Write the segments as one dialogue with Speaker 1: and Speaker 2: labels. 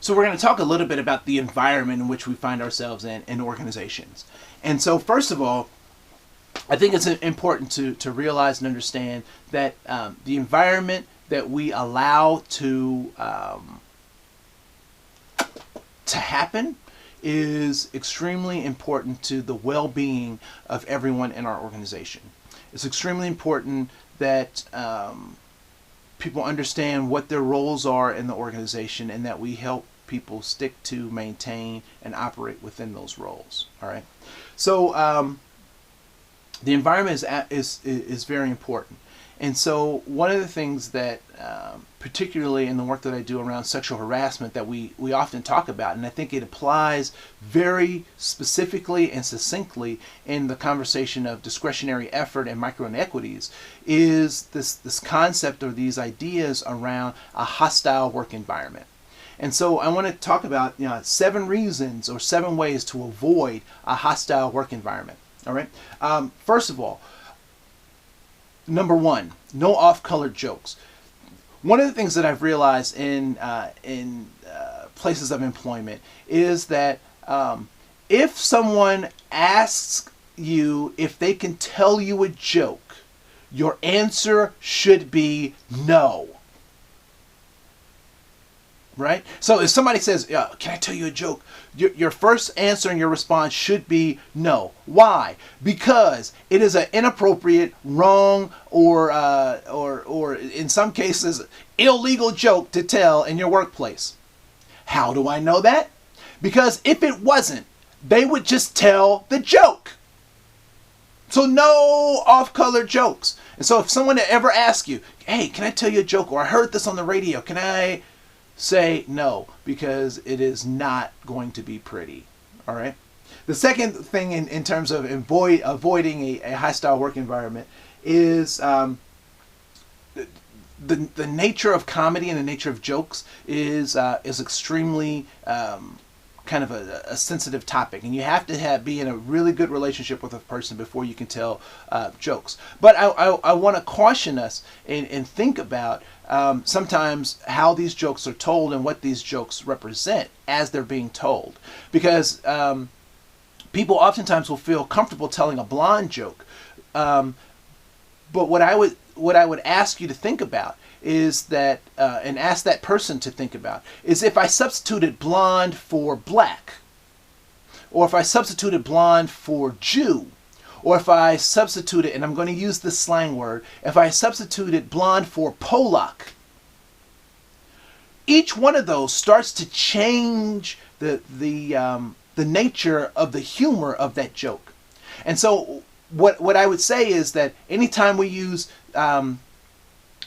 Speaker 1: So we're going to talk a little bit about the environment in which we find ourselves in organizations. And so first of all, I think it's important to realize and understand that the environment that we allow to happen is extremely important to the well-being of everyone in our organization. It's extremely important that people understand what their roles are in the organization and that we help people stick to, maintain, and operate within those roles. All right. So the environment is very important. And so one of the things that, particularly in the work that I do around sexual harassment, that we often talk about, and I think it applies very specifically and succinctly in the conversation of discretionary effort and micro inequities, is this concept or these ideas around a hostile work environment. And so I want to talk about 7 reasons or 7 ways to avoid a hostile work environment. All right. First of all, number 1, no off-color jokes. One of the things that I've realized in places of employment is that if someone asks you if they can tell you a joke, your answer should be no. Right? So if somebody says, can I tell you a joke? Your first answer and your response should be no. Why? Because it is an inappropriate, wrong, or in some cases, illegal joke to tell in your workplace. How do I know that? Because if it wasn't, they would just tell the joke. So no off-color jokes. And so if someone ever asks you, hey, can I tell you a joke? Or I heard this on the radio. Can I... say no, because it is not going to be pretty. All right. The second thing in terms of avoiding a hostile work environment is the nature of comedy and the nature of jokes is extremely kind of a sensitive topic, and you have to be in a really good relationship with a person before you can tell jokes. But I want to caution us and think about sometimes how these jokes are told and what these jokes represent as they're being told, because people oftentimes will feel comfortable telling a blonde joke, but what I would ask you to think about is that, and ask that person to think about, is if I substituted blonde for black, or if I substituted blonde for Jew, or if I substituted, and I'm going to use this slang word, if I substituted blonde for Polak, each one of those starts to change the nature of the humor of that joke. And so what I would say is that anytime we use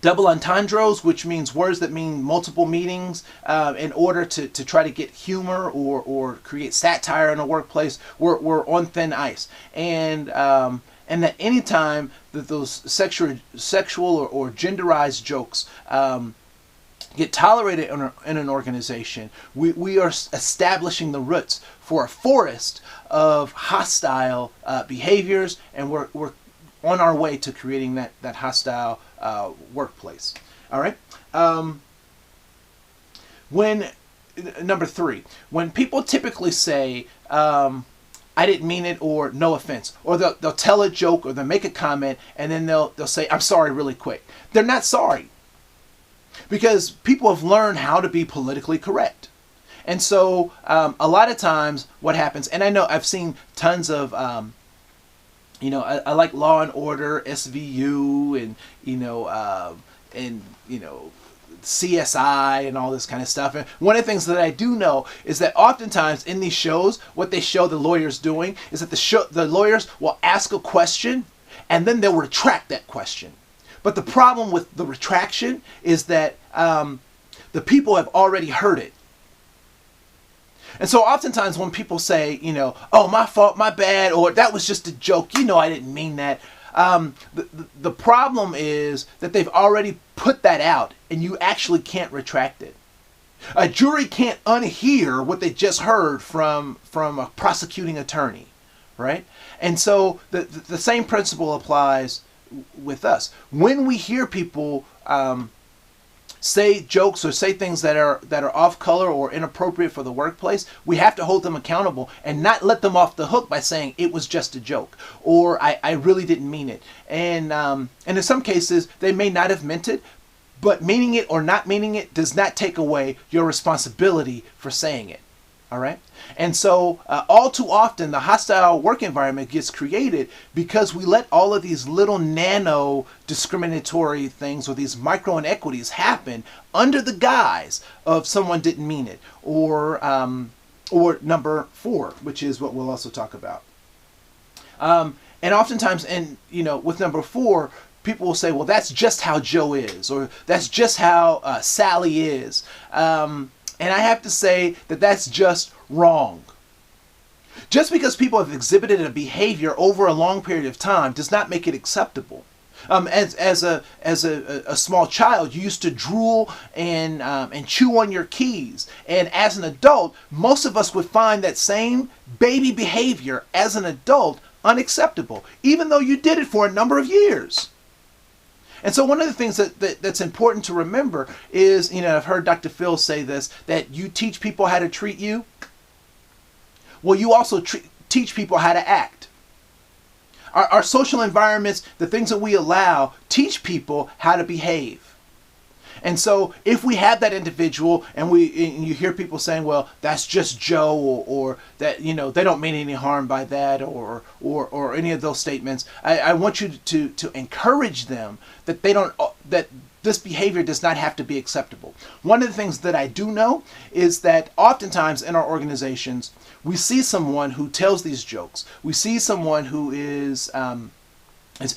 Speaker 1: double entendres, which means words that mean multiple meanings, in order to try to get humor or create satire in a workplace, we're on thin ice. And that any time that those sexual or genderized jokes get tolerated in an organization, we are establishing the roots for a forest of hostile behaviors, and we're on our way to creating that hostile workplace. All right. Number 3, when people typically say, I didn't mean it, or no offense, or they'll tell a joke, or they'll make a comment, and then they'll say, I'm sorry, really quick. They're not sorry, because people have learned how to be politically correct. And so a lot of times what happens, and I know I've seen tons of I like Law and Order, SVU, and CSI and all this kind of stuff. And one of the things that I do know is that oftentimes in these shows, what they show the lawyers doing is that the lawyers will ask a question and then they'll retract that question. But the problem with the retraction is that the people have already heard it. And so oftentimes when people say, oh, my fault, my bad, or that was just a joke, I didn't mean that. The problem is that they've already put that out and you actually can't retract it. A jury can't unhear what they just heard from a prosecuting attorney, right? And so the same principle applies with us. When we hear people say jokes or say things that are off color or inappropriate for the workplace, we have to hold them accountable and not let them off the hook by saying it was just a joke or I really didn't mean it. And in some cases, they may not have meant it, but meaning it or not meaning it does not take away your responsibility for saying it. All right? And so all too often the hostile work environment gets created because we let all of these little nano discriminatory things or these micro inequities happen under the guise of someone didn't mean it, or number 4, which is what we'll also talk about. And oftentimes, with number 4, people will say, well, that's just how Joe is, or that's just how Sally is. And I have to say that that's just wrong. Just because people have exhibited a behavior over a long period of time does not make it acceptable. As a small child, you used to drool and chew on your keys. And as an adult, most of us would find that same baby behavior as an adult unacceptable, even though you did it for a number of years. And so one of the things that's important to remember is, I've heard Dr. Phil say this, that you teach people how to treat you. Well, you also teach people how to act. Our social environments, the things that we allow, teach people how to behave. And so if we have that individual and you hear people saying, well, that's just Joe, or that, they don't mean any harm by that, or any of those statements, I want you to encourage them that that this behavior does not have to be acceptable. One of the things that I do know is that oftentimes in our organizations, we see someone who tells these jokes. We see someone who is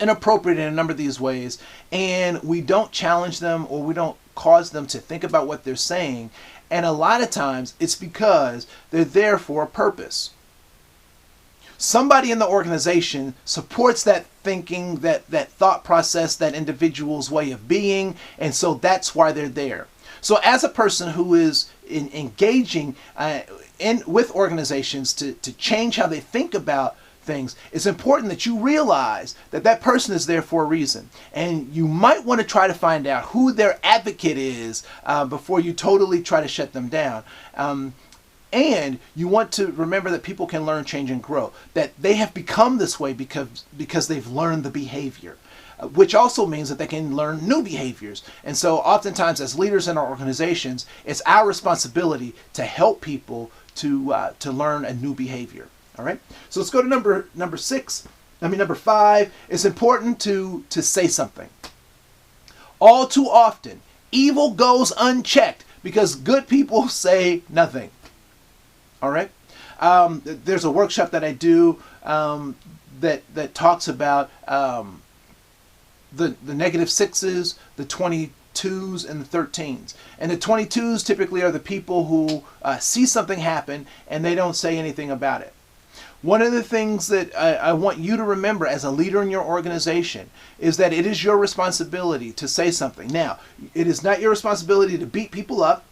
Speaker 1: inappropriate in a number of these ways, and we don't challenge them or we don't cause them to think about what they're saying. And a lot of times it's because they're there for a purpose. Somebody in the organization supports that thinking, that thought process, that individual's way of being, and so that's why they're there. So as a person who is engaging with organizations to change how they think about things, it's important that you realize that person is there for a reason. And you might want to try to find out who their advocate is before you totally try to shut them down. And you want to remember that people can learn, change, and grow. That they have become this way because they've learned the behavior, which also means that they can learn new behaviors. And so oftentimes as leaders in our organizations, it's our responsibility to help people to learn a new behavior. All right, so let's go to number 5. It's important to say something. All too often, evil goes unchecked because good people say nothing. All right, there's a workshop that I do that talks about the negative 6s, the 22s, and the 13s. And the 22s typically are the people who see something happen and they don't say anything about it. One of the things that I want you to remember as a leader in your organization is that it is your responsibility to say something. Now, it is not your responsibility to beat people up,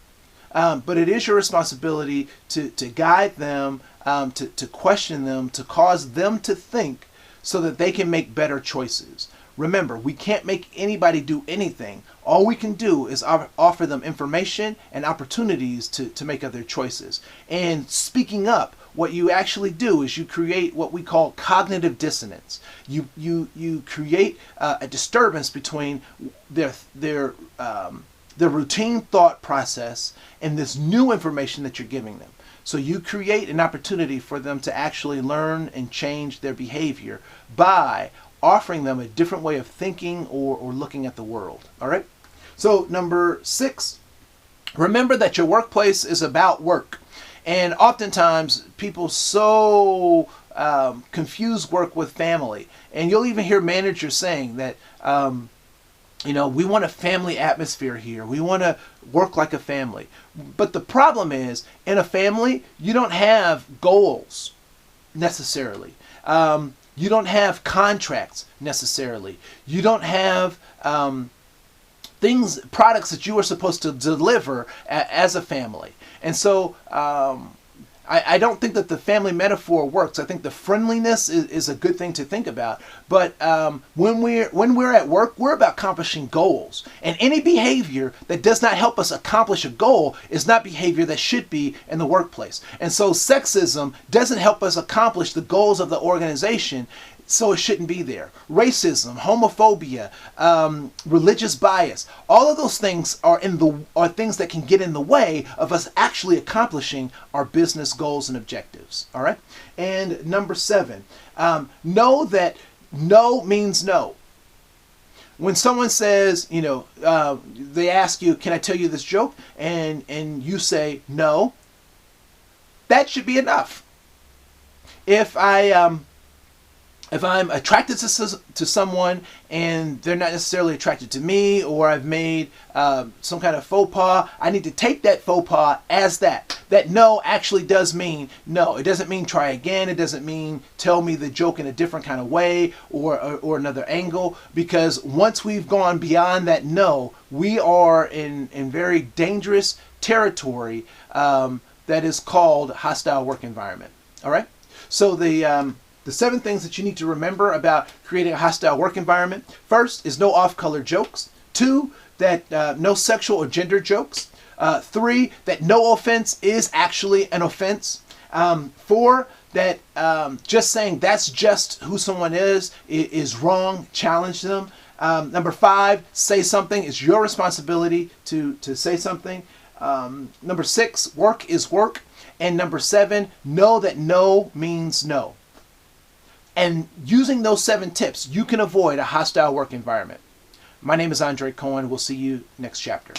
Speaker 1: but it is your responsibility to guide them, to question them, to cause them to think so that they can make better choices. Remember, we can't make anybody do anything. All we can do is offer them information and opportunities to make other choices. And speaking up, what you actually do is you create what we call cognitive dissonance. You create a disturbance between their routine thought process and this new information that you're giving them. So you create an opportunity for them to actually learn and change their behavior by offering them a different way of thinking or looking at the world. All right? So number 6, remember that your workplace is about work. And oftentimes people so confuse work with family. And you'll even hear managers saying that, we want a family atmosphere here. We want to work like a family. But the problem is, in a family, you don't have goals necessarily. You don't have contracts necessarily. You don't have products that you are supposed to deliver as a family. And so I don't think that the family metaphor works. I think the friendliness is a good thing to think about. But when we're at work, we're about accomplishing goals. And any behavior that does not help us accomplish a goal is not behavior that should be in the workplace. And so sexism doesn't help us accomplish the goals of the organization, so it shouldn't be there. Racism, homophobia, religious bias, all of those things are things that can get in the way of us actually accomplishing our business goals and objectives. All right. And number 7, know that no means no. When someone says, they ask you, "Can I tell you this joke?" and you say no, that should be enough. If I'm attracted to someone and they're not necessarily attracted to me, or I've made some kind of faux pas, I need to take that faux pas as that no actually does mean no. It doesn't mean try again. It doesn't mean tell me the joke in a different kind of way or another angle, because once we've gone beyond that no, we are in very dangerous territory that is called hostile work environment. All right? So the 7 things that you need to remember about creating a hostile work environment. First is no off-color jokes. 2, that no sexual or gender jokes. 3, that no offense is actually an offense. 4, that just saying that's just who someone is wrong. Challenge them. Number 5, say something. It's your responsibility to say something. Number 6, work is work. And number 7, know that no means no. And using those 7 tips, you can avoid a hostile work environment. My name is Andre Cohen. We'll see you next chapter.